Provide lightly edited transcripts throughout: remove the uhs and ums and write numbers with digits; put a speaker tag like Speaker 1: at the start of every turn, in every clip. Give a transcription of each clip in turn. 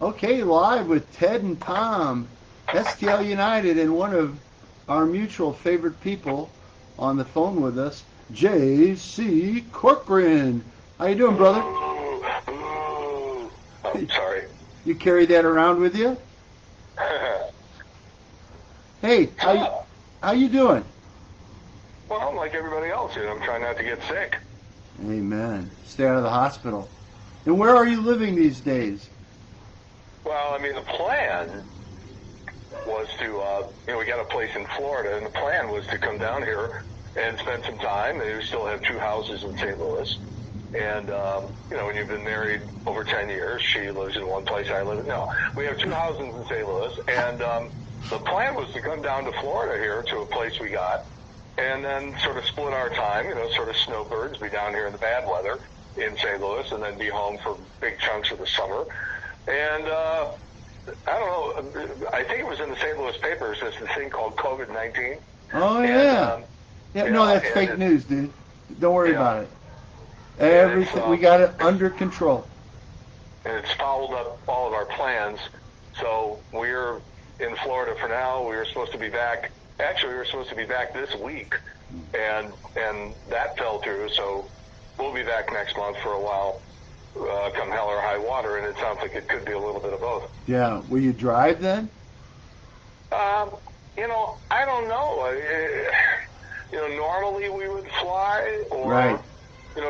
Speaker 1: Okay, live with Ted and Tom, STL United, and one of our mutual favorite people on the phone with us, JC Corcoran. How you doing, brother?
Speaker 2: I'm sorry.
Speaker 1: You carry that around with you? Hey, how you doing?
Speaker 2: Well, I'm like everybody else. I'm trying not to get sick.
Speaker 1: Amen. Stay out of the hospital. And where are you living these days?
Speaker 2: Well, I mean, the plan was to, we got a place in Florida, and the plan was to come down here and spend some time. And we still have 2 houses in St. Louis. And, when you've been married over 10 years, she lives in one place, I live in, no. We have 2 houses in St. Louis, and the plan was to come down to Florida here to a place we got, and then sort of split our time, sort of snowbirds, be down here in the bad weather in St. Louis, and then be home for big chunks of the summer. And I don't know, I think it was in the St. Louis papers, there's this thing called COVID-19.
Speaker 1: Oh, yeah. No, that's fake news, dude. Don't worry about it. Everything, we got it under control.
Speaker 2: And it's fouled up all of our plans. So we're in Florida for now. We were supposed to be back. Actually, we were supposed to be back this week, and that fell through. So we'll be back next month for a while, come hell or high water. And it sounds like it could be a little bit of both.
Speaker 1: Yeah. Will you drive then?
Speaker 2: I don't know. Normally we would fly, or
Speaker 1: right.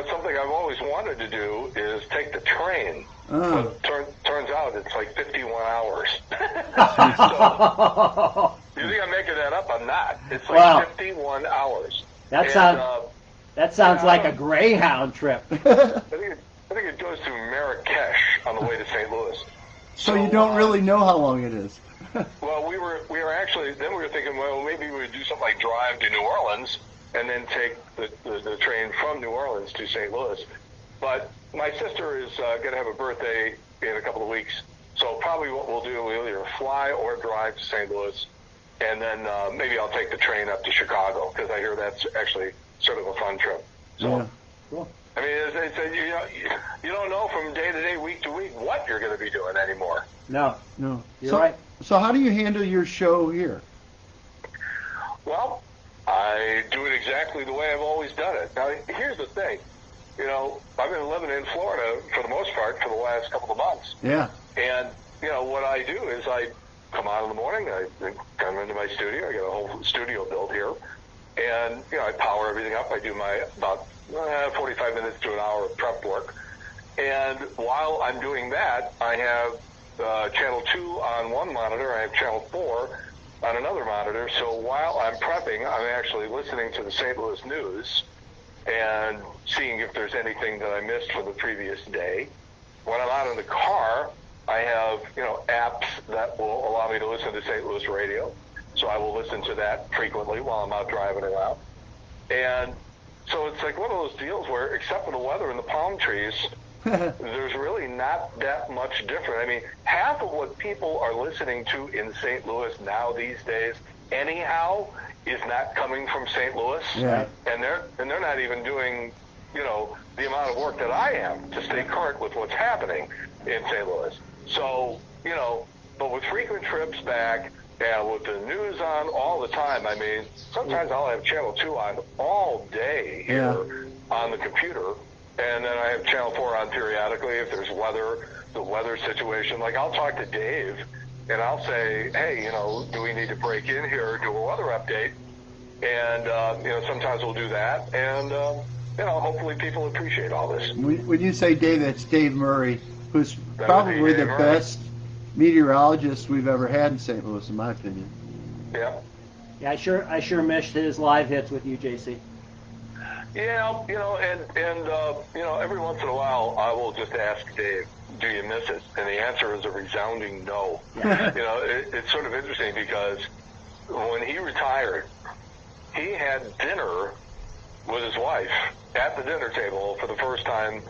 Speaker 2: Something I've always wanted to do is take the train. But turns out it's like 51 hours. So, you think I'm making that up? I'm not. It's like 51 hours.
Speaker 3: That sounds like a Greyhound trip.
Speaker 2: I think it goes to Marrakesh on the way to St. Louis.
Speaker 1: So you don't really know how long it is.
Speaker 2: Well, we were actually, then we were thinking, well, maybe we would do something like drive to New Orleans and then take the train from New Orleans to St. Louis. But my sister is going to have a birthday in a couple of weeks, so probably what we'll do, we'll either fly or drive to St. Louis, and then maybe I'll take the train up to Chicago, because I hear that's actually sort of a fun trip. So,
Speaker 1: yeah, cool.
Speaker 2: I mean, as they say, you don't know from day to day, week to week, what you're going to be doing anymore.
Speaker 3: No.
Speaker 1: You're right. So how do you handle your show here?
Speaker 2: Well, I do it exactly the way I've always done it. Now, here's the thing. I've been living in Florida for the most part for the last couple of months.
Speaker 1: Yeah.
Speaker 2: And, what I do is I come out in the morning, I come into my studio, I got a whole studio built here, and, I power everything up. I do my about 45 minutes to an hour of prep work. And while I'm doing that, I have channel 2 on one monitor, I have channel 4 on another monitor. So while I'm prepping, I'm actually listening to the St. Louis news and seeing if there's anything that I missed from the previous day. When I'm out in the car, I have, apps that will allow me to listen to St. Louis radio. So I will listen to that frequently while I'm out driving around. And so it's like one of those deals where, except for the weather and the palm trees, there's really not that much different. I mean, half of what people are listening to in St. Louis now these days, anyhow, is not coming from St. Louis.
Speaker 1: Yeah.
Speaker 2: And they're not even doing, the amount of work that I am to stay current with what's happening in St. Louis. So, but with frequent trips back and with the news on all the time, I mean, sometimes I'll have channel 2 on all day here on the computer. And then I have channel 4 on periodically if there's the weather situation. Like, I'll talk to Dave and I'll say, hey, do we need to break in here or do a weather update? And, sometimes we'll do that. And, hopefully people appreciate all this.
Speaker 1: When you say Dave, that's Dave Murray, who's probably the best meteorologist we've ever had in St. Louis, in my opinion.
Speaker 2: Yeah.
Speaker 3: Yeah, I sure missed his live hits with you, JC.
Speaker 2: Yeah, every once in a while I will just ask Dave, do you miss it? And the answer is a resounding no.
Speaker 3: Yeah.
Speaker 2: It's sort of interesting because when he retired, he had dinner with his wife at the dinner table for the first time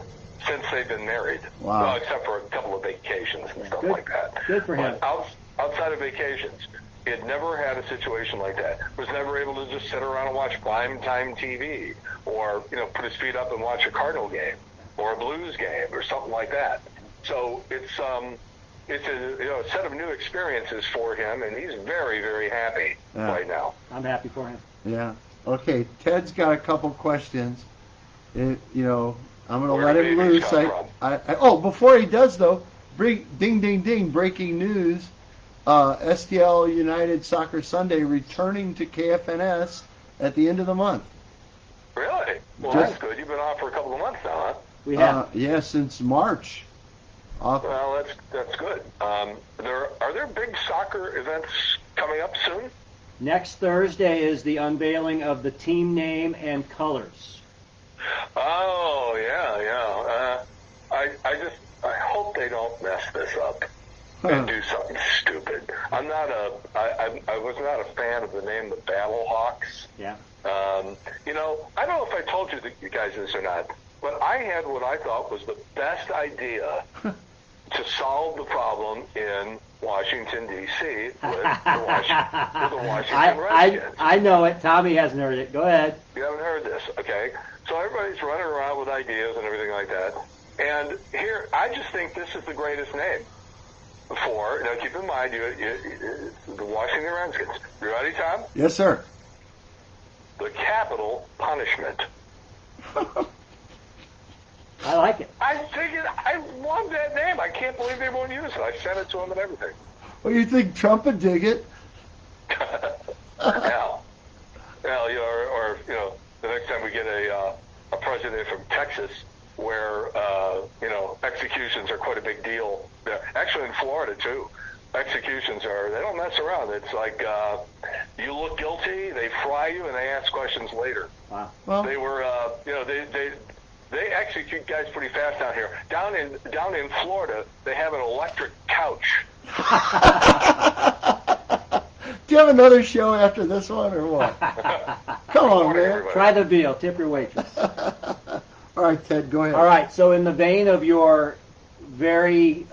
Speaker 2: since they've been married.
Speaker 1: Wow.
Speaker 2: Well, except for a couple of vacations and stuff like that.
Speaker 3: Good for him.
Speaker 2: But outside of vacations, he had never had a situation like that. Was never able to just sit around and watch primetime TV or, put his feet up and watch a Cardinal game or a Blues game or something like that. So it's, it's a set of new experiences for him, and he's very, very happy right now.
Speaker 3: I'm happy for him.
Speaker 1: Yeah. Okay, Ted's got a couple questions. I'm going to let him loose. Before he does, though, ding, ding, ding, breaking news. STL United Soccer Sunday returning to KFNS at the end of the month.
Speaker 2: Really? Well, that's good. You've been off for a couple of months now, huh?
Speaker 3: We have.
Speaker 1: Yeah, since March.
Speaker 2: Well, that's good. Are there big soccer events coming up soon?
Speaker 3: Next Thursday is the unveiling of the team name and colors.
Speaker 2: Oh, yeah. I hope they don't mess this up and do something stupid. I was not a fan of the name the Battle Hawks.
Speaker 3: Yeah.
Speaker 2: I don't know if I told you guys this or not, but I had what I thought was the best idea to solve the problem in Washington, D.C. with the Washington Redskins.
Speaker 3: I know it. Tommy hasn't heard it. Go ahead.
Speaker 2: You haven't heard this, okay? So everybody's running around with ideas and everything like that. And here, I just think this is the greatest name for, now keep in mind, the Washington Redskins. You ready, Tom?
Speaker 1: Yes, sir.
Speaker 2: The Capital Punishment.
Speaker 3: I like it.
Speaker 2: I love that name. I can't believe they won't use it. I sent it to them and everything.
Speaker 1: Well, you think Trump would dig it?
Speaker 2: Yeah. Or the next time we get a president from Texas where, executions are quite a big deal. Actually, in Florida, too. Executions they don't mess around. It's like you look guilty, they fry you, and they ask questions later.
Speaker 3: Wow.
Speaker 1: Well,
Speaker 2: they were, they execute guys pretty fast down here. Down in Florida, they have an electric couch.
Speaker 1: Do you have another show after this one or what? Come on, man.
Speaker 2: Everybody.
Speaker 3: Try the veal. Tip your waitress.
Speaker 1: All right, Ted, go ahead.
Speaker 3: All right. So in the vein of your very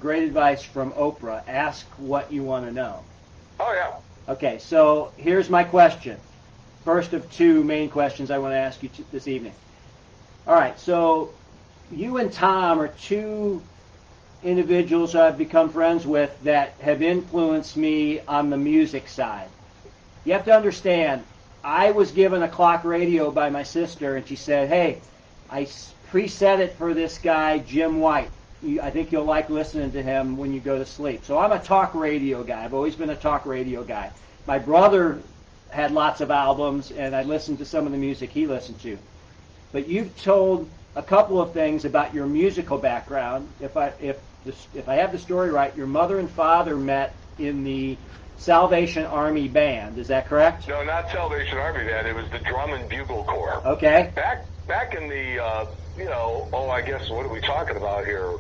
Speaker 3: great advice from Oprah, ask what you want to know.
Speaker 2: Oh, yeah.
Speaker 3: Okay. So here's my question. First of two main questions I want to ask you this evening. All right. So you and Tom are two individuals I've become friends with that have influenced me on the music side. You have to understand, I was given a clock radio by my sister, and she said, hey, I preset it for this guy, Jim White. I think you'll like listening to him when you go to sleep. So I'm a talk radio guy. I've always been a talk radio guy. My brother had lots of albums, and I listened to some of the music he listened to. But you've told a couple of things about your musical background. If I have the story right, your mother and father met in the Salvation Army Band. Is that correct?
Speaker 2: No, not Salvation Army Band. It was the Drum and Bugle Corps.
Speaker 3: Okay.
Speaker 2: Back in the, I guess, what are we talking about here?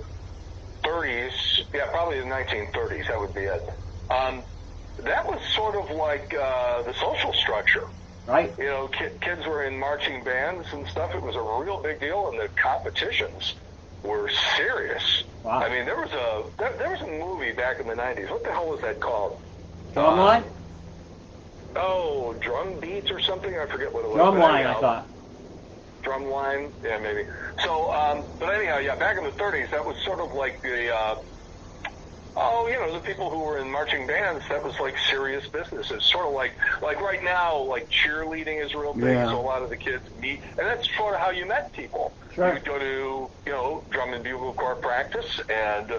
Speaker 2: 30s. Yeah, probably the 1930s. That would be it. That was sort of like the social structure.
Speaker 3: Right.
Speaker 2: Kids were in marching bands and stuff. It was a real big deal, and the competitions were serious.
Speaker 3: Wow.
Speaker 2: I mean, there was a movie back in the 90s. What the hell was that called?
Speaker 3: Drumline?
Speaker 2: Drum Beats or something? I forget what it was.
Speaker 3: Drumline, I thought.
Speaker 2: Drumline? Yeah, maybe. So, but anyhow, yeah, back in the 30s, that was sort of like the, the people who were in marching bands, that was like serious business. It's sort of like right now, like cheerleading is real big, so a lot of the kids meet, and that's sort of how you met people.
Speaker 3: Sure.
Speaker 2: You'd go to, Drum and Bugle Corps practice, and,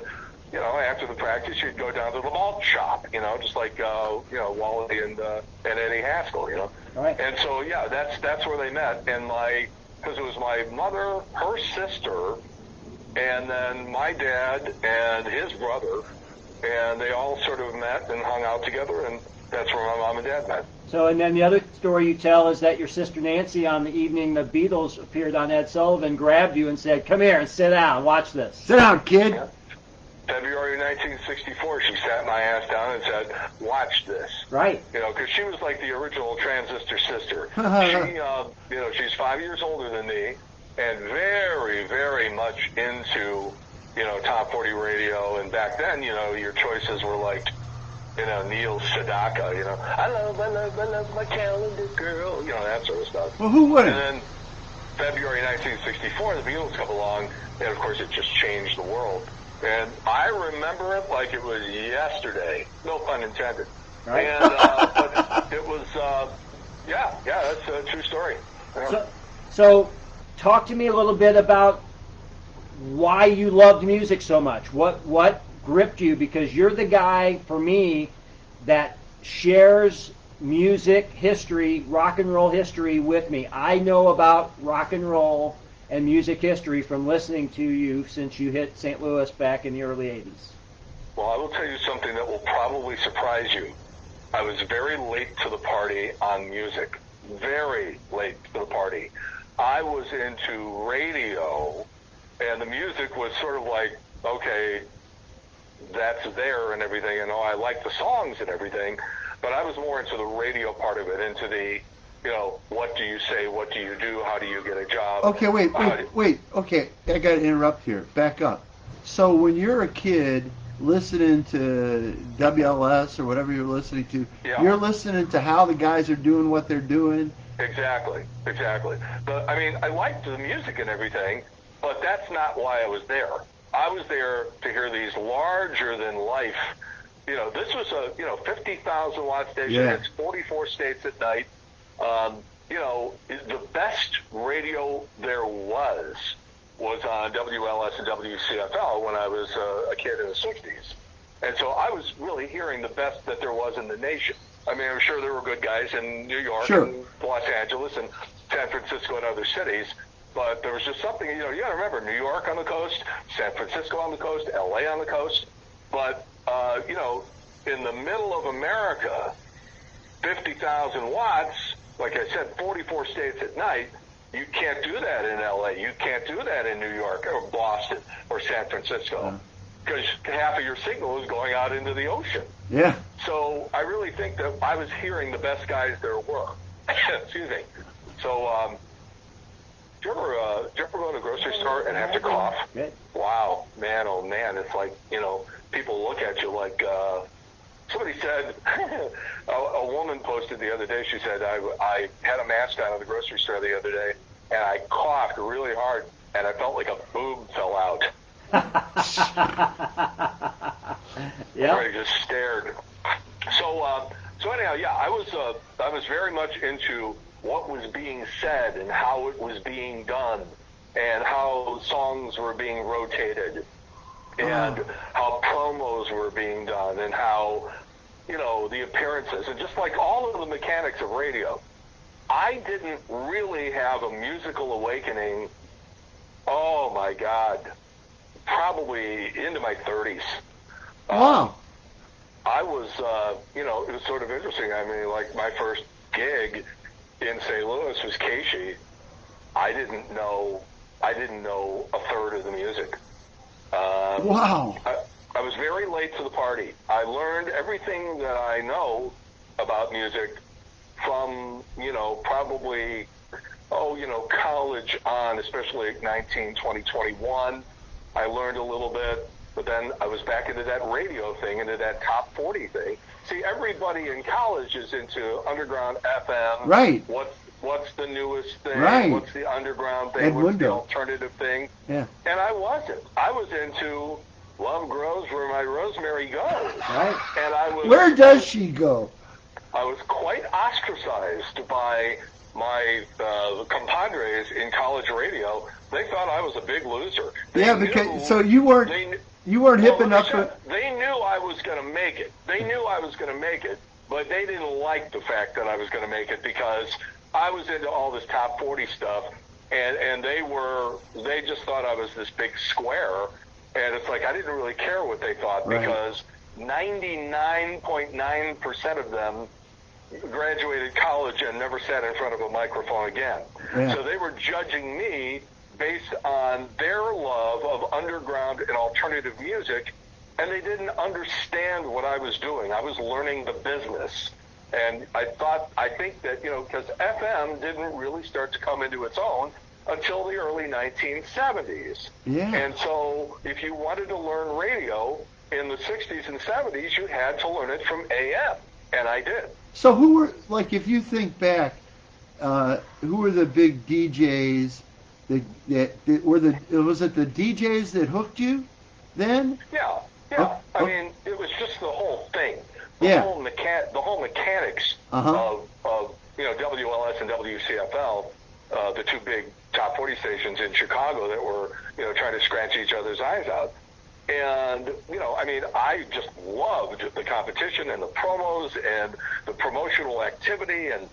Speaker 2: after the practice, you'd go down to the malt shop, just like, Wally and Eddie Haskell,
Speaker 3: Right.
Speaker 2: And so, yeah, that's where they met, and because it was my mother, her sister, and then my dad and his brother, and they all sort of met and hung out together, and that's where my mom and dad met.
Speaker 3: So, and then the other story you tell is that your sister Nancy, on the evening the Beatles appeared on Ed Sullivan, grabbed you and said, come here and sit down, watch this.
Speaker 1: Sit down, kid.
Speaker 2: Yeah. February 1964, she sat my ass down and said, watch this.
Speaker 3: Right.
Speaker 2: Because she was like the original transistor sister. She's 5 years older than me, and very, very much into, top 40 radio. And back then, your choices were like, Neil Sedaka, I love my calendar girl, that sort of stuff.
Speaker 1: Well, who wouldn't?
Speaker 2: And then February 1964, the Beatles come along, and of course it just changed the world. And I remember it like it was yesterday. No pun intended.
Speaker 3: Right.
Speaker 2: And but it was, yeah, that's a true story. Yeah.
Speaker 3: So talk to me a little bit about why you loved music so much. What gripped you? Because you're the guy, for me, that shares music history, rock and roll history with me. I know about rock and roll and music history from listening to you since you hit St. Louis back in the early 80s.
Speaker 2: Well, I will tell you something that will probably surprise you. I was very late to the party on music. Very late to the party. I was into radio, and the music was sort of like, okay, that's there and everything, and I like the songs and everything, but I was more into the radio part of it, into the, what do you say, what do you do, how do you get a job?
Speaker 1: Okay, wait. Okay, I got to interrupt here. Back up. So when you're a kid listening to WLS or whatever you're listening to, you're listening to how the guys are doing what they're doing.
Speaker 2: Exactly. But, I mean, I liked the music and everything, but that's not why I was there. I was there to hear these larger-than-life, this was a, 50,000 watt station.
Speaker 1: Yeah.
Speaker 2: It's 44 states at night. The best radio there was on WLS and WCFL when I was a kid in the 60s. And so I was really hearing the best that there was in the nation. I mean, I'm sure there were good guys in New York and Los Angeles and San Francisco and other cities, but there was just something, you got to remember, New York on the coast, San Francisco on the coast, L.A. on the coast, but, in the middle of America, 50,000 watts, like I said, 44 states at night, you can't do that in L.A., you can't do that in New York or Boston or San Francisco, because half of your signal is going out into the ocean.
Speaker 1: Yeah.
Speaker 2: So I really think that I was hearing the best guys there were. Excuse me. So, do you ever go to a grocery store and have to cough?
Speaker 3: Yeah.
Speaker 2: Wow, man, oh man, it's like, people look at you like, somebody said, a woman posted the other day, she said, I had a mask on at the grocery store the other day, and I coughed really hard, and I felt like a boob fell out. Everybody just stared. So anyhow, yeah, I was very much into what was being said and how it was being done and how songs were being rotated and how promos were being done and how, the appearances and just like all of the mechanics of radio. I didn't really have a musical awakening, oh my God, probably into my 30s.
Speaker 1: Wow.
Speaker 2: I was, it was sort of interesting. I mean, like my first gig in St. Louis was Casey. I didn't know a third of the music.
Speaker 1: Wow.
Speaker 2: I was very late to the party. I learned everything that I know about music from, probably, college on, especially at 19, 20, 21. I learned a little bit, but then I was back into that radio thing, into that top 40 thing. See, everybody in college is into underground FM.
Speaker 1: Right.
Speaker 2: What's the newest thing?
Speaker 1: Right.
Speaker 2: What's the underground thing? What's the alternative thing?
Speaker 1: Yeah.
Speaker 2: And I wasn't. I was into Love Grows Where My Rosemary Goes.
Speaker 1: Right.
Speaker 2: And I was.
Speaker 1: Where does she go?
Speaker 2: I was quite ostracized by my compadres in college radio. They thought I was a big loser.
Speaker 1: So you weren't hip enough for.
Speaker 2: They knew I was going to make it. But they didn't like the fact that I was going to make it because I was into all this top 40 stuff, and they just thought I was this big square, and it's like I didn't really care what they thought because 99.9% of them graduated college and never sat in front of a microphone again.
Speaker 1: Yeah.
Speaker 2: So they were judging me based on their love of underground and alternative music, and they didn't understand what I was doing. I was learning the business. And I think that, because FM didn't really start to come into its own until the early 1970s.
Speaker 1: Yeah.
Speaker 2: And so if you wanted to learn radio in the 60s and 70s, you had to learn it from AM. And I did.
Speaker 1: So who were, like, if you think back, who were the big DJs was it the DJs that hooked you? then?
Speaker 2: Yeah. I mean, it was just the whole thing. The whole mechanics of WLS and WCFL, the two big top 40 stations in Chicago that were trying to scratch each other's eyes out. And I mean, I just loved the competition and the promos and the promotional activity and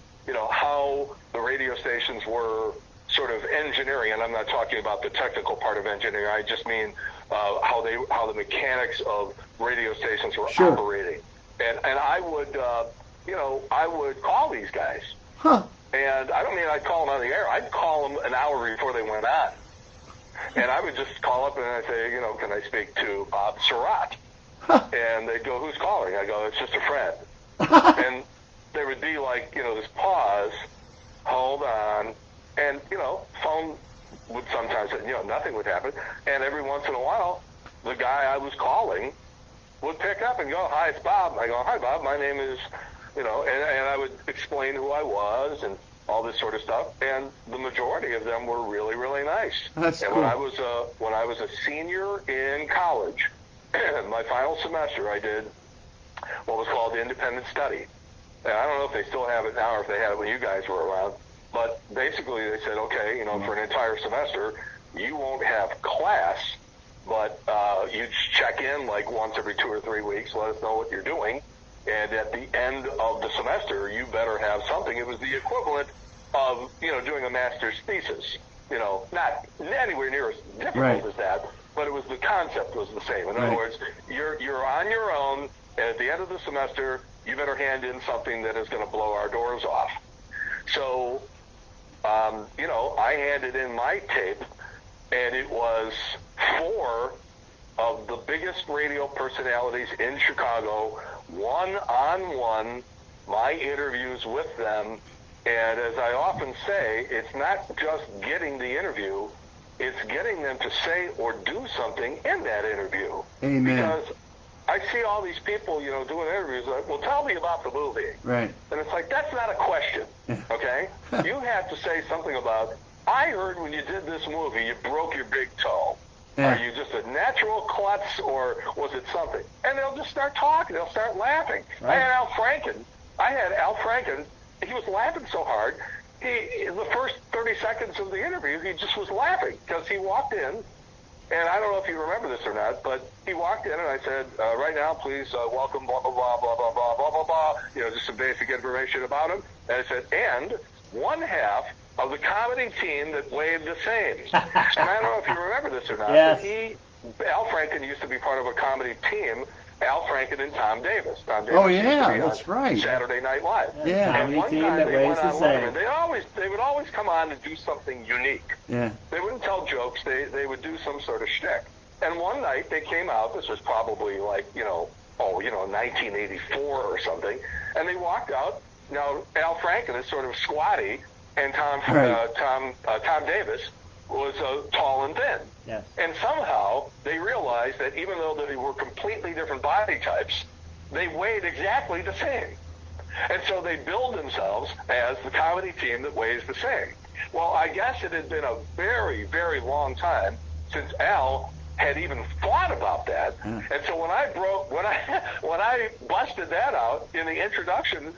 Speaker 2: how the radio stations were sort of engineering, and I'm not talking about the technical part of engineering. I just mean how the mechanics of radio stations were operating. And I would I would call these guys.
Speaker 1: Huh.
Speaker 2: And I don't mean I'd call them on the air. I'd call them an hour before they went on. And I would just call up and I'd say, can I speak to Bob Surratt? And they'd go, who's calling? I go, it's just a friend. And there would be like, this pause, hold on, and, phone would sometimes, nothing would happen. And every once in a while, the guy I was calling would pick up and go, hi, it's Bob. I go, hi, Bob, my name is, and I would explain who I was and all this sort of stuff. And the majority of them were really, really nice.
Speaker 1: That's
Speaker 2: and
Speaker 1: cool.
Speaker 2: When I was a senior in college, my final semester, I did what was called independent study. And I don't know if they still have it now or if they had it when you guys were around. But basically they said, okay, for an entire semester, you won't have class, but you check in like once every 2 or 3 weeks, let us know what you're doing. And at the end of the semester, you better have something. It was the equivalent of, doing a master's thesis. Not anywhere near as difficult as that, but it was the concept was the same. In other words, you're on your own, and at the end of the semester, you better hand in something that is going to blow our doors off. So, I handed in my tape, and it was 4 of the biggest radio personalities in Chicago, one-on-one, my interviews with them. And as I often say, it's not just getting the interview, it's getting them to say or do something in that interview.
Speaker 1: Amen.
Speaker 2: Because I see all these people, doing interviews like, well, tell me about the movie.
Speaker 1: Right.
Speaker 2: And it's like, that's not a question, okay? You have to say something about, I heard when you did this movie, you broke your big toe.
Speaker 1: Yeah.
Speaker 2: Are you just a natural klutz, or was it something? And they'll just start talking. They'll start laughing.
Speaker 1: Right.
Speaker 2: I had Al Franken. He was laughing so hard. The first 30 seconds of the interview, he just was laughing because he walked in, and I don't know if you remember this or not, but he walked in and I said, right now, please welcome blah, blah, blah, blah, blah, blah, blah, blah, blah, just some basic information about him. And I said, and one half of the comedy team that waved the same. And I don't know if you remember this or not,
Speaker 3: Yes.
Speaker 2: but Al Franken used to be part of a comedy team, Al Franken and Tom Davis. Tom Davis
Speaker 1: Oh,
Speaker 2: used to
Speaker 1: yeah,
Speaker 2: be
Speaker 1: that's
Speaker 2: on
Speaker 1: right.
Speaker 2: Saturday Night Live.
Speaker 1: Yeah.
Speaker 2: And one
Speaker 3: Team
Speaker 2: time
Speaker 3: that
Speaker 2: they
Speaker 3: weighs
Speaker 2: went
Speaker 3: the
Speaker 2: on
Speaker 3: same.
Speaker 2: Letterman. They would always come on and do something unique.
Speaker 1: Yeah.
Speaker 2: They wouldn't tell jokes. They would do some sort of shtick. And one night they came out. This was probably like 1984 or something. And they walked out. Now Al Franken is sort of squatty, and Tom Davis was tall and thin.
Speaker 3: Yes.
Speaker 2: And somehow they realized that even though they were completely different body types, they weighed exactly the same. And so they billed themselves as the comedy team that weighs the same. Well, I guess it had been a very, very long time since Al had even thought about that. And so when I busted that out in the introduction,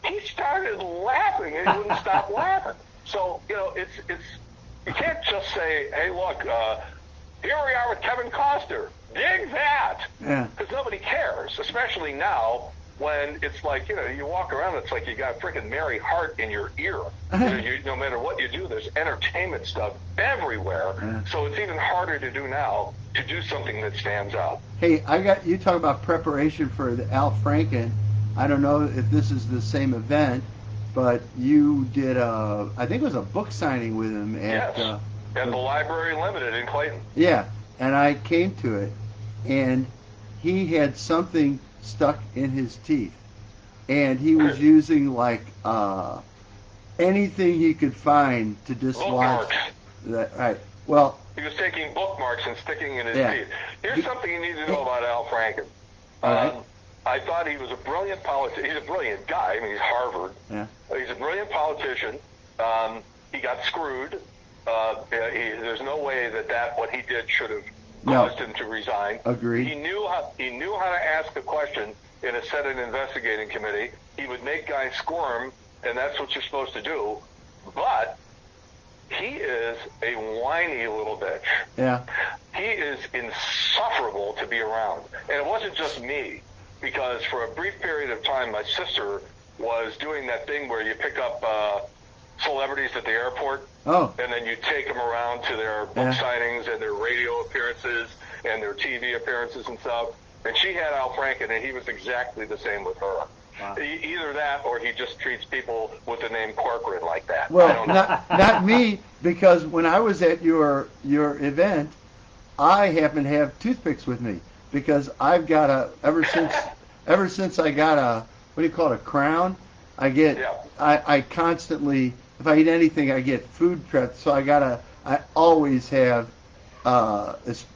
Speaker 2: he started laughing and he wouldn't stop laughing. So, it's you can't just say, hey, look, here we are with Kevin Costner. Dig that!
Speaker 1: Yeah.
Speaker 2: Because nobody cares, especially now when it's like, you walk around, it's like you got freaking Mary Hart in your ear. No matter what you do, there's entertainment stuff everywhere.
Speaker 1: Yeah.
Speaker 2: So it's even harder to do now to do something that stands out.
Speaker 1: Hey, you talk about preparation for the Al Franken. I don't know if this is the same event, but you did I think it was a book signing with him at
Speaker 2: at the Library Limited in Clayton.
Speaker 1: Yeah, and I came to it, and he had something stuck in his teeth, and he was using like anything he could find to dislodge that. Right. Well,
Speaker 2: he was taking bookmarks and sticking in his teeth. Here's something you need to know about Al Franken. I thought he was a brilliant politician. He's a brilliant guy. I mean, he's Harvard.
Speaker 1: Yeah.
Speaker 2: He's a brilliant politician. He got screwed. There's no way that what he did should have caused him to resign.
Speaker 1: Agreed.
Speaker 2: He knew how to ask a question in a Senate investigating committee. He would make guys squirm, and that's what you're supposed to do. But he is a whiny little bitch.
Speaker 1: Yeah.
Speaker 2: He is insufferable to be around. And it wasn't just me, because for a brief period of time, my sister was doing that thing where you pick up celebrities at the airport, and then you take them around to their book signings and their radio appearances and their TV appearances and stuff. And she had Al Franken, and he was exactly the same with her. Wow. Either that, or he just treats people with the name Corcoran like that.
Speaker 1: Well, not me, because when I was at your event, I happen to have toothpicks with me, because I've got ever since I got a, what do you call it, a crown, I constantly, if I eat anything, I get food prepped, so I always have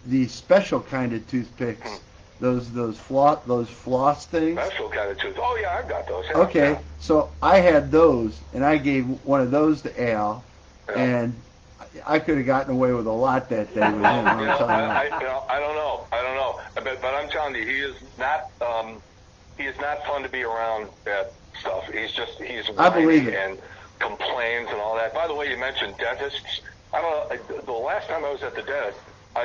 Speaker 1: these special kind of toothpicks. Those floss things.
Speaker 2: Special kind of tooth. Oh yeah, I've got those. Yeah,
Speaker 1: okay, so I had those, and I gave one of those to Al, and I could have gotten away with a lot that day with him.
Speaker 2: I don't know. But I'm telling you, he is not fun to be around at stuff. He's whiny and complains and all that. By the way, you mentioned dentists. I don't know. The last time I was at the dentist,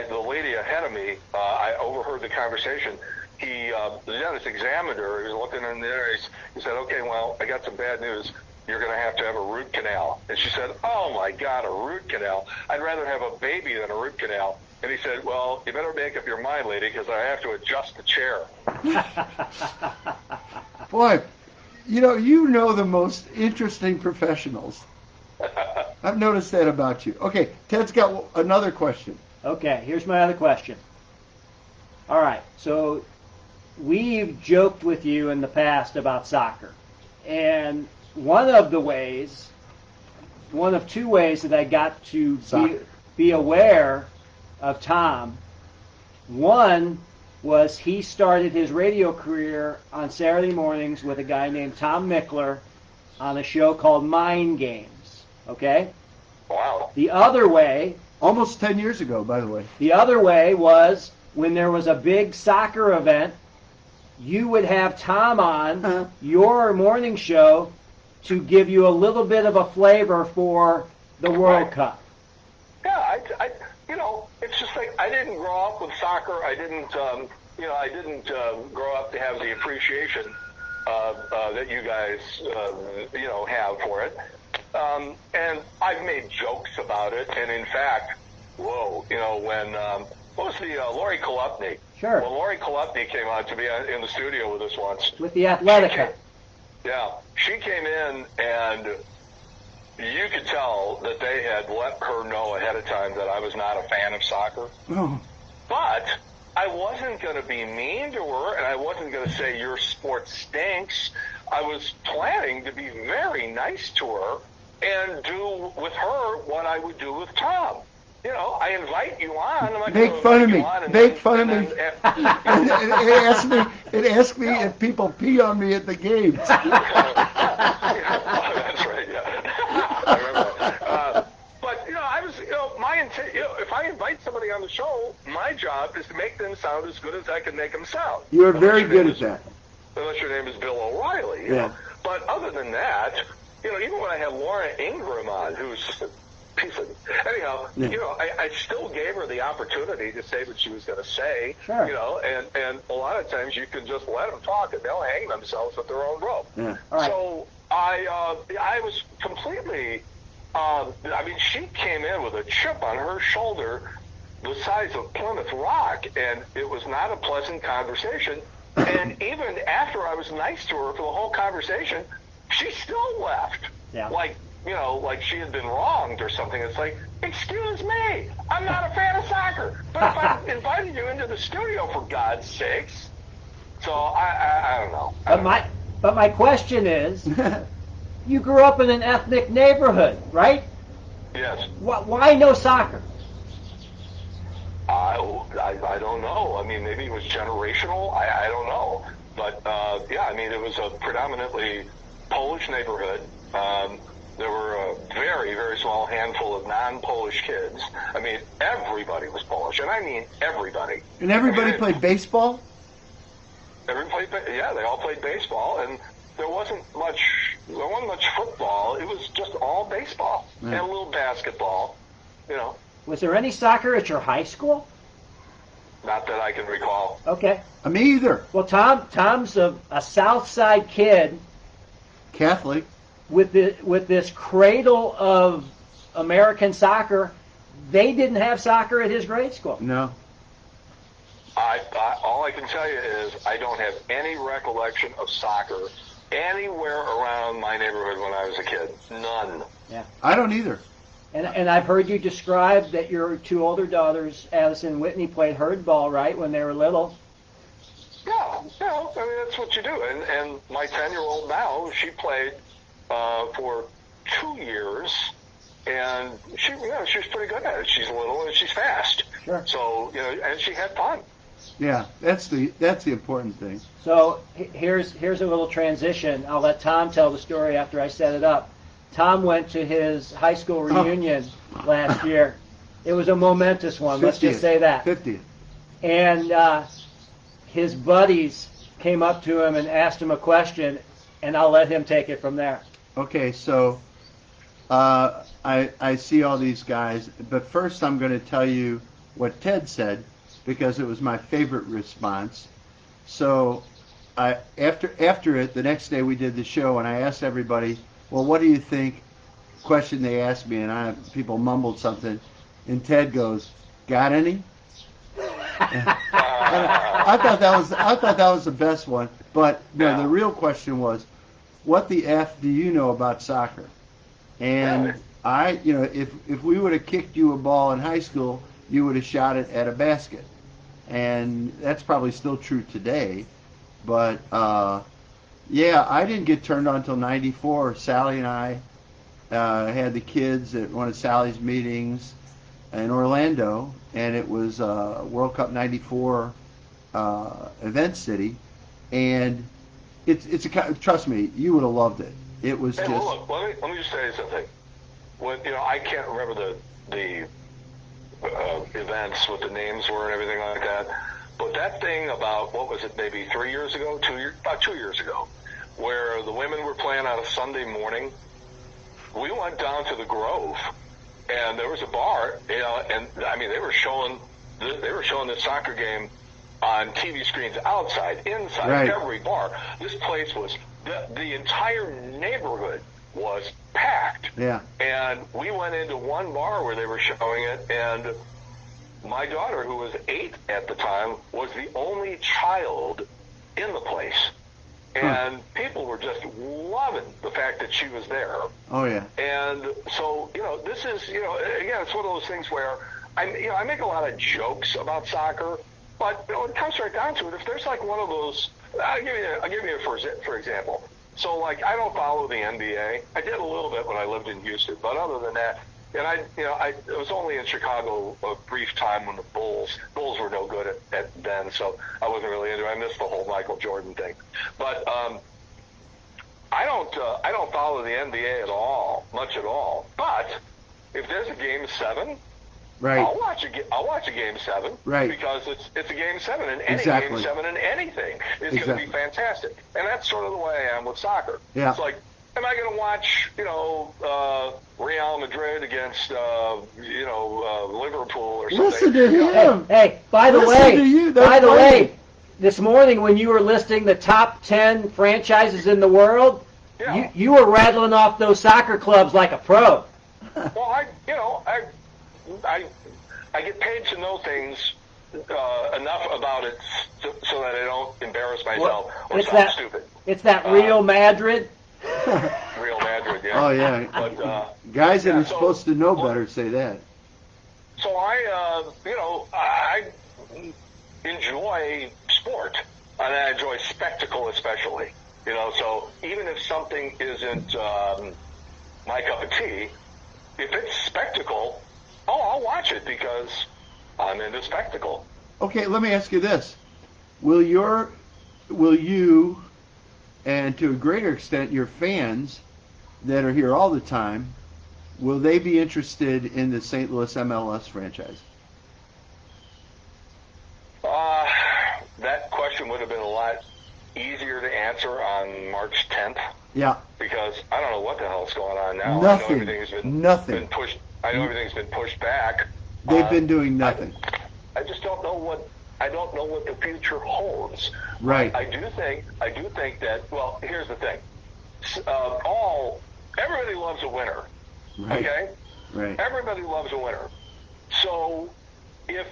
Speaker 2: the lady ahead of me, I overheard the conversation. The dentist examined her. He was looking in there. He said, "Okay, well, I got some bad news. You're going to have a root canal." And she said, "Oh my God, a root canal! I'd rather have a baby than a root canal." And he said, "Well, you better make up your mind, lady, because I have to adjust the chair."
Speaker 1: Boy, you know the most interesting professionals. I've noticed that about you. Okay, Ted's got another question.
Speaker 3: Okay, here's my other question. All right, so we've joked with you in the past about soccer. And one of two ways that I got to be aware of Tom, one was he started his radio career on Saturday mornings with a guy named Tom Mickler on a show called Mind Games. Okay?
Speaker 2: Wow.
Speaker 3: The other way...
Speaker 1: Almost 10 years ago, by the way.
Speaker 3: The other way was when there was a big soccer event, you would have Tom on your morning show to give you a little bit of a flavor for the World Cup.
Speaker 2: Yeah, it's just like I didn't grow up with soccer. I didn't grow up to have the appreciation that you guys, have for it. And I've made jokes about it, and in fact, when what was the Lori Kolupny?
Speaker 3: Sure.
Speaker 2: When Lori Kolupny came on to be in the studio with us once.
Speaker 3: With the Athletica.
Speaker 2: She came in, and you could tell that they had let her know ahead of time that I was not a fan of soccer.
Speaker 1: Oh.
Speaker 2: But I wasn't going to be mean to her, and I wasn't going to say your sport stinks. I was planning to be very nice to her and do with her what I would do with Tom. I invite you on.
Speaker 1: Make fun of me. Make fun of me. It asked me if people pee on me at the games.
Speaker 2: That's right. Yeah, I remember that. But I was, my intent. If I invite somebody on the show, my job is to make them sound as good as I can make them sound.
Speaker 1: You're very good at that.
Speaker 2: Unless your name is Bill O'Reilly.
Speaker 1: Yeah.
Speaker 2: But other than that, even when I had Laura Ingraham on, who's just a piece of... Anyhow, I still gave her the opportunity to say what she was going to say.
Speaker 3: Sure.
Speaker 2: And a lot of times you can just let them talk and they'll hang themselves with their own rope.
Speaker 1: Yeah.
Speaker 3: All right.
Speaker 2: So I was completely... she came in with a chip on her shoulder the size of Plymouth Rock, and it was not a pleasant conversation. And even after I was nice to her for the whole conversation, she still left.
Speaker 3: Yeah.
Speaker 2: Like she had been wronged or something. It's like, excuse me, I'm not a fan of soccer. But if I invited you into the studio, for God's sakes. So I don't know.
Speaker 3: But my question is, you grew up in an ethnic neighborhood, right?
Speaker 2: Yes.
Speaker 3: Why no soccer?
Speaker 2: I don't know. Maybe it was generational. I don't know. But, it was a predominantly Polish neighborhood. there were a very, very small handful of non-Polish kids. I mean, everybody was Polish, and I mean everybody.
Speaker 1: And everybody played baseball?
Speaker 2: Yeah, they all played baseball, and there wasn't much football. It was just all baseball and a little basketball, you know.
Speaker 3: Was there any soccer at your high school?
Speaker 2: Not that I can recall.
Speaker 3: Okay.
Speaker 1: Me either.
Speaker 3: Well, Tom's a South Side kid.
Speaker 1: Catholic.
Speaker 3: With this cradle of American soccer. They didn't have soccer at his grade school.
Speaker 1: No.
Speaker 2: All I can tell you is I don't have any recollection of soccer anywhere around my neighborhood when I was a kid. None.
Speaker 3: Yeah.
Speaker 1: I don't either.
Speaker 3: And I've heard you describe that your two older daughters, Addison and Whitney, played herdball, right, when they were little.
Speaker 2: Yeah, I mean, that's what you do. And my 10-year-old now, she played for 2 years, and she was pretty good at it. She's little and she's fast.
Speaker 3: Sure.
Speaker 2: So, and she had fun.
Speaker 1: Yeah, that's the important thing.
Speaker 3: So here's a little transition. I'll let Tom tell the story after I set it up. Tom went to his high school reunion last year. It was a momentous one,
Speaker 1: 50th,
Speaker 3: let's just say that.
Speaker 1: 50th.
Speaker 3: And his buddies came up to him and asked him a question, and I'll let him take it from there.
Speaker 1: Okay, so I see all these guys, but first I'm going to tell you what Ted said, because it was my favorite response. So after it, the next day we did the show, and I asked everybody, well, what do you think? Question they asked me, and people mumbled something, and Ted goes, "Got any?" I thought that was the best one. But no, the real question was, what the F do you know about soccer? And if we would have kicked you a ball in high school, you would have shot it at a basket, and that's probably still true today. But I didn't get turned on until '94. Sally and I had the kids at one of Sally's meetings in Orlando, and it was World Cup '94 event city, and it's trust me, you would have loved it. It was
Speaker 2: hey,
Speaker 1: just.
Speaker 2: Well, look, let me just tell you something. When I can't remember the events, what the names were and everything like that. But that thing about, what was it, maybe 3 years ago, about 2 years ago, where the women were playing on a Sunday morning, we went down to the Grove, and there was a bar, and I mean they were showing the soccer game on TV screens outside, inside,
Speaker 1: right.
Speaker 2: Every bar. This place was the entire neighborhood was packed.
Speaker 1: Yeah.
Speaker 2: And we went into one bar where they were showing it, and my daughter, who was 8 at the time, was the only child in the place. And people were just loving the fact that she was there.
Speaker 1: Oh, yeah.
Speaker 2: And so, this is, again, it's one of those things where I make a lot of jokes about soccer, but it comes right down to it. If there's like one of those, I'll give you for example. So, like, I don't follow the NBA. I did a little bit when I lived in Houston, but other than that, and I was only in Chicago a brief time when the Bulls were no good at then, so I wasn't really into it. I missed the whole Michael Jordan thing. But I don't follow the NBA at all, much at all. But if there's a Game 7,
Speaker 1: right.
Speaker 2: I'll watch a Game 7,
Speaker 1: right.
Speaker 2: Because it's a Game 7, and any
Speaker 1: exactly.
Speaker 2: Game 7 in anything is
Speaker 1: exactly.
Speaker 2: going to be fantastic. And that's sort of the way I am with soccer.
Speaker 1: Yeah.
Speaker 2: It's like, am I going to watch, Real Madrid against, Liverpool or something?
Speaker 1: Listen to him.
Speaker 3: Hey, by the way, this morning when you were listing the top 10 franchises in the world, you were rattling off those soccer clubs like a pro.
Speaker 2: Well, I get paid to know things enough about it so that I don't embarrass myself or sound stupid.
Speaker 3: It's that Real Madrid.
Speaker 2: Real Madrid, yeah.
Speaker 1: Oh, yeah.
Speaker 2: But,
Speaker 1: guys that are supposed to know better say that.
Speaker 2: So I enjoy sport, and I enjoy spectacle especially. So even if something isn't my cup of tea, if it's spectacle, I'll watch it because I'm into spectacle.
Speaker 1: Okay, let me ask you this: Will you, and to a greater extent your fans, that are here all the time, will they be interested in the St. Louis MLS franchise?
Speaker 2: That question would have been a lot easier to answer on March 10th.
Speaker 1: Yeah.
Speaker 2: Because I don't know what the hell's going on now.
Speaker 1: Nothing.
Speaker 2: I know everything's been pushed. I know everything's been pushed back.
Speaker 1: They've been doing nothing.
Speaker 2: I just don't know what the future holds.
Speaker 1: Right.
Speaker 2: I do think that. Well, here's the thing. Everybody loves a winner.
Speaker 1: Right.
Speaker 2: Okay.
Speaker 1: Right.
Speaker 2: Everybody loves a winner. So if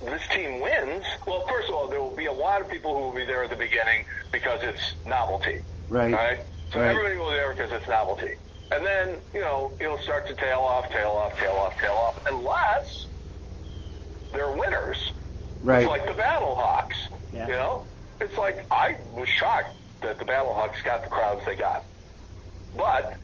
Speaker 2: this team wins, well, first of all, there will be a lot of people who will be there at the beginning because it's novelty.
Speaker 1: Right.
Speaker 2: Right? So
Speaker 1: right.
Speaker 2: everybody will be there because it's novelty. And then, it'll start to tail off, unless they're winners.
Speaker 1: Right.
Speaker 2: It's like the Battlehawks.
Speaker 3: Yeah.
Speaker 2: It's like, I was shocked that the Battlehawks got the crowds they got. But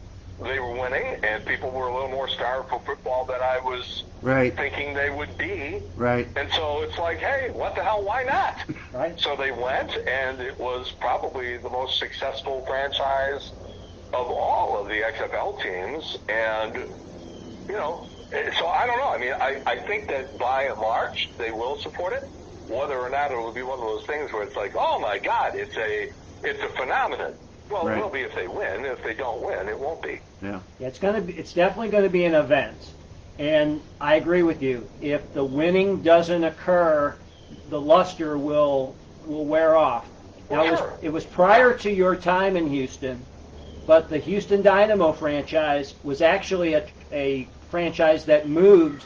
Speaker 2: they were winning, and people were a little more starved for football than I was thinking they would be.
Speaker 1: Right.
Speaker 2: And so it's like, hey, what the hell, why not?
Speaker 3: Right.
Speaker 2: So they went, and it was probably the most successful franchise of all of the XFL teams. And, so I don't know. I mean, I think that by and large, they will support it. Whether or not it will be one of those things where it's like, oh my God, it's a phenomenon. Well, it will be if they win. If they don't win, it won't be.
Speaker 1: Yeah.
Speaker 3: It's definitely going to be an event, and I agree with you. If the winning doesn't occur, the luster will wear off. Now, it was prior to your time in Houston, but the Houston Dynamo franchise was actually a franchise that moved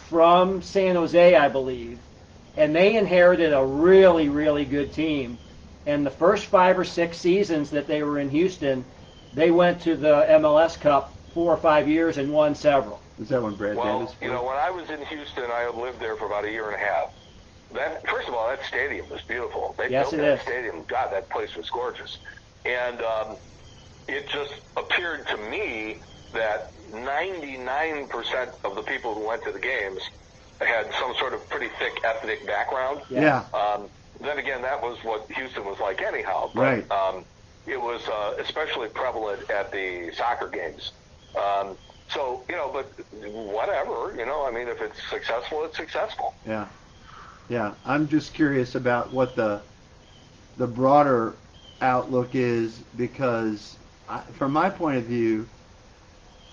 Speaker 3: from San Jose, I believe, and they inherited a really, really good team. And the first 5 or 6 seasons that they were in Houston, they went to the MLS Cup 4 or 5 years and won several.
Speaker 1: Is that when Brad Davis?
Speaker 2: When I was in Houston, I lived there for about a year and a half. First of all, that stadium was beautiful. They built that stadium. God, that place was gorgeous. And it just appeared to me that 99% of the people who went to the games had some sort of pretty thick ethnic background.
Speaker 1: Yeah.
Speaker 2: Then again, that was what Houston was like anyhow. But,
Speaker 1: right.
Speaker 2: It was especially prevalent at the soccer games. So, but whatever, I mean, if it's successful, it's successful.
Speaker 1: Yeah. Yeah. I'm just curious about what the broader outlook is, because from my point of view,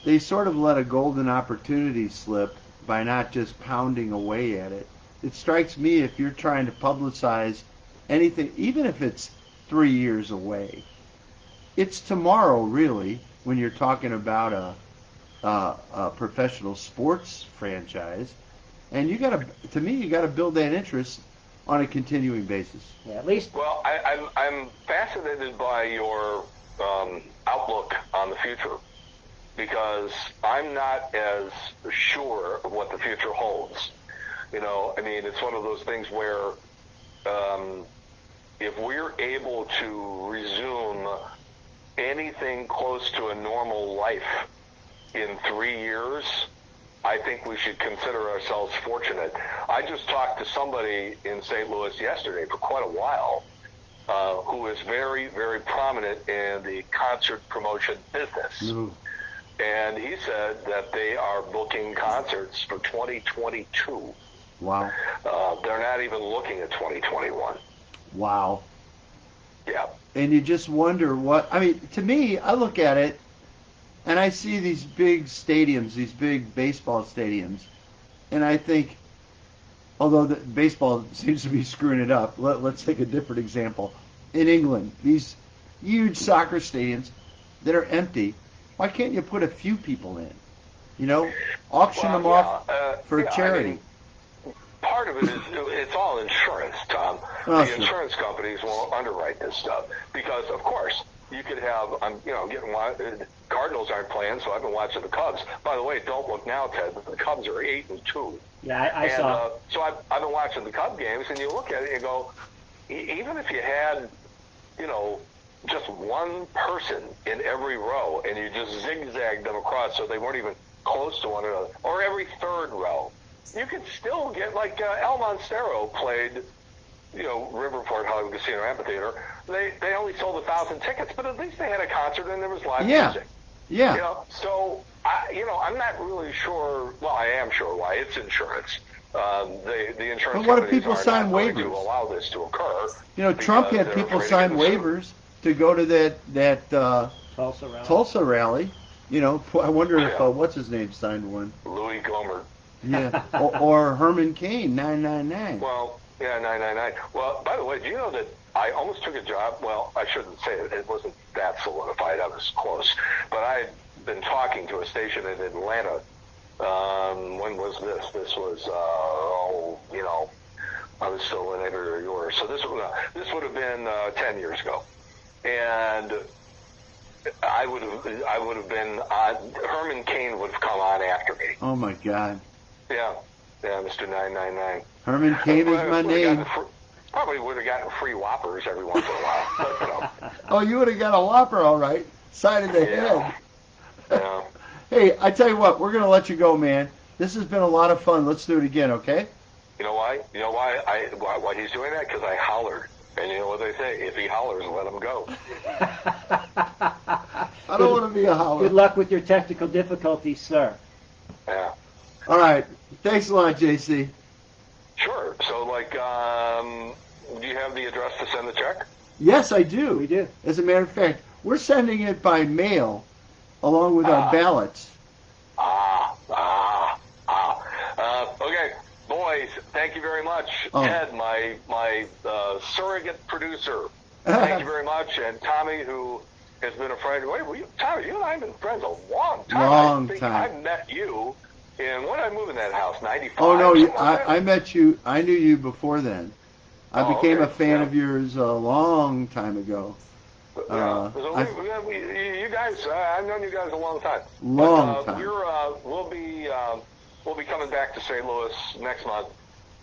Speaker 1: they sort of let a golden opportunity slip by not just pounding away at it. It strikes me, if you're trying to publicize anything, even if it's 3 years away, it's tomorrow, really, when you're talking about a professional sports franchise. And you got to build that interest on a continuing basis.
Speaker 3: Yeah, at least.
Speaker 2: Well, I'm fascinated by your outlook on the future, because I'm not as sure of what the future holds. I mean, it's one of those things where if we're able to resume anything close to a normal life in 3 years, I think we should consider ourselves fortunate. I just talked to somebody in St. Louis yesterday for quite a while who is very, very prominent in the concert promotion business.
Speaker 1: Mm.
Speaker 2: And he said that they are booking concerts for 2022.
Speaker 1: Wow.
Speaker 2: They're not even looking at 2021.
Speaker 1: Wow.
Speaker 2: Yeah.
Speaker 1: And you just wonder to me, I look at it and I see these big stadiums, these big baseball stadiums, and I think, although the baseball seems to be screwing it up, let's take a different example. In England, these huge soccer stadiums that are empty, why can't you put a few people in? Auction them off for charity.
Speaker 2: I mean, part of it is it's all insurance, Tom.
Speaker 1: Oh,
Speaker 2: the insurance companies will underwrite this stuff because, of course, you could have. Cardinals aren't playing, so I've been watching the Cubs. By the way, don't look now, Ted. The Cubs are 8-2.
Speaker 3: Yeah, I saw.
Speaker 2: So I've been watching the Cub games, and you look at it and you go, even if you had, just one person in every row, and you just zigzagged them across so they weren't even close to one another, or every third row, you could still get, like El Montero played, Riverport Hollywood Casino Amphitheater, they only sold 1,000 tickets, but at least they had a concert and there was live music.
Speaker 1: Yeah.
Speaker 2: So I'm not really sure. Well, I am sure why. It's insurance. The insurance.
Speaker 1: But what if
Speaker 2: companies
Speaker 1: people
Speaker 2: are
Speaker 1: sign
Speaker 2: not going
Speaker 1: waivers?
Speaker 2: to allow this to occur.
Speaker 1: Trump had people sign waivers to go to that
Speaker 3: Tulsa
Speaker 1: rally. I wonder if what's his name signed one.
Speaker 2: Louis Gohmert.
Speaker 1: Yeah, or Herman Cain, 999.
Speaker 2: Well, yeah, 999. Well, by the way, do you know that I almost took a job? Well, I shouldn't say it. It wasn't that solidified. I was close. But I had been talking to a station in Atlanta. When was this? This was, I was still an editor of yours. So this would have been 10 years ago. And I would have been on, Herman Cain would have come on after me.
Speaker 1: Oh, my God.
Speaker 2: Yeah, Mr. 999.
Speaker 1: Herman Cain is my name.
Speaker 2: Probably would have gotten free Whoppers every once in a while. But,
Speaker 1: Oh, you would have got a Whopper, all right. Side of the head.
Speaker 2: Yeah.
Speaker 1: Hey, I tell you what, we're going to let you go, man. This has been a lot of fun. Let's do it again, okay?
Speaker 2: You know why? You know why he's doing that? Because I hollered. And you know what they say? If he hollers, let him go.
Speaker 1: I don't want to be a holler.
Speaker 3: Good luck with your technical difficulties, sir.
Speaker 2: Yeah.
Speaker 1: All right. Thanks a lot, JC.
Speaker 2: Sure. So, do you have the address to send the check?
Speaker 1: Yes, I do.
Speaker 3: We do.
Speaker 1: As a matter of fact, we're sending it by mail along with our ballots.
Speaker 2: Okay. Boys, thank you very much. Ted, my surrogate producer, thank you very much. And Tommy, who has been a friend. Tommy, you and I have been friends a long time. I think I met you in, when did I move in that house, 95?
Speaker 1: Oh, no, I met you. I knew you before then. I became a fan of yours a long time ago.
Speaker 2: You guys, I've known you guys a long time.
Speaker 1: Long time.
Speaker 2: We'll be coming back to St. Louis next month,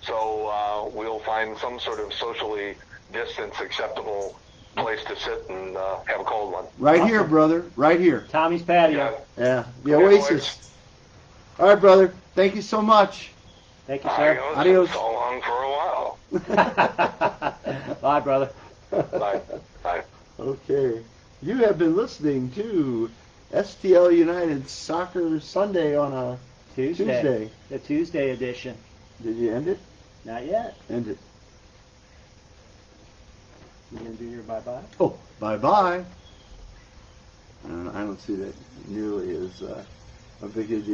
Speaker 2: so we'll find some sort of socially distanced, acceptable place to sit and have a cold one.
Speaker 1: Right here, brother. Right here.
Speaker 3: Tommy's patio.
Speaker 1: Yeah. The Oasis. All right, brother. Thank you so much.
Speaker 3: Thank you, sir.
Speaker 1: Adios.
Speaker 2: So long for a while.
Speaker 3: Bye, brother.
Speaker 2: Bye. Bye.
Speaker 1: Okay. You have been listening to STL United Soccer Sunday on a Tuesday.
Speaker 3: The Tuesday edition.
Speaker 1: Did you end it?
Speaker 3: Not yet.
Speaker 1: End it.
Speaker 3: You gonna do your bye-bye?
Speaker 1: Oh, bye-bye. I don't see that nearly as a big a deal.